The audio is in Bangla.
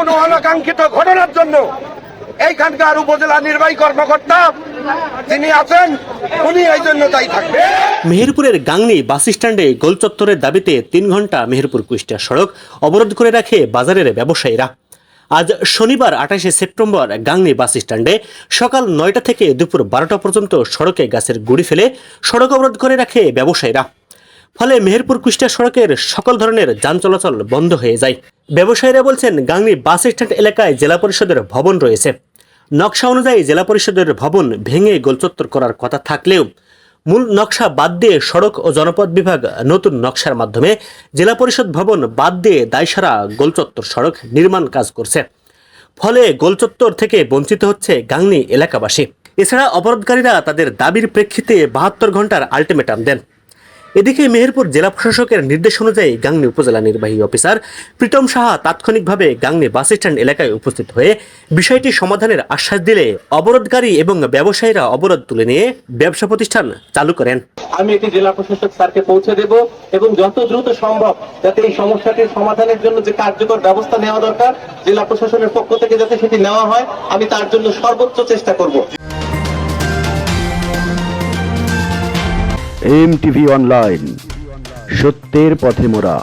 কোনো অনাকাঙ্ক্ষিত ঘটনার জন্য এইখানকার উপজেলা নির্বাহী কর্মকর্তা যিনি আছেন উনি এই জন্য দায়ী থাকবে। মেহেরপুরের গাংনী বাস স্ট্যান্ডে গোল চত্বরের দাবিতে ৩ ঘন্টা মেহেরপুর কুষ্টিয়া সড়ক অবরোধ করে রাখে বাজারের ব্যবসায়ীরা। আজ শনিবার ২৮ সেপ্টেম্বর গাংনী বাস স্ট্যান্ডে সকাল ৯টা থেকে দুপুর ১২টা পর্যন্ত সড়কে গাছের গুঁড়ি ফেলে সড়ক অবরোধ করে রাখে ব্যবসায়ীরা। ফলে মেহেরপুর কুষ্টিয়া সড়কের সকল ধরনের যান চলাচল বন্ধ হয়ে যায়। ব্যবসায়ীরা বলছেন, গাংনী বাস স্ট্যান্ড এলাকায় জেলা পরিষদের ভবন রয়েছে। নকশা অনুযায়ী জেলা পরিষদের ভবন ভেঙে গোলচত্বর করার কথা থাকলেও মূল নকশা বাদ দিয়ে সড়ক ও জনপথ বিভাগ নতুন নকশার মাধ্যমে জেলা পরিষদ ভবন বাদ দিয়ে দায়সারা গোলচত্বর সড়ক নির্মাণ কাজ করছে। ফলে গোলচত্বর থেকে বঞ্চিত হচ্ছে গাংনী এলাকাবাসী। এছাড়া অবরোধকারীরা তাদের দাবির প্রেক্ষিতে ৭২ ঘন্টার আলটিমেটাম দেন। এদিকে মেহেরপুর জেলা প্রশাসকের নির্দেশ অনুযায়ী গাংনী উপজেলা নির্বাহী অফিসার প্রীতম সাহা তাৎক্ষণিকভাবে গাংনী বাস স্ট্যান্ড এলাকায় উপস্থিত হয়ে বিষয়টি সমাধানের আশ্বাস দিলে অবরোধকারী এবং ব্যবসায়ীরা অবরোধ তুলে নিয়ে ব্যবসা প্রতিষ্ঠান চালু করেন। আমি এটি জেলা প্রশাসক স্যারকে পৌঁছে দেব এবং যত দ্রুত সম্ভব যাতে এই সমস্যাটির সমাধানের জন্য যে কার্যকর ব্যবস্থা নেওয়া দরকার জেলা প্রশাসনের পক্ষ থেকে যাতে সেটি নেওয়া হয়, আমি তার জন্য সর্বোচ্চ চেষ্টা করব। এমটিভি অনলাইন, সত্যের পথে মোরা।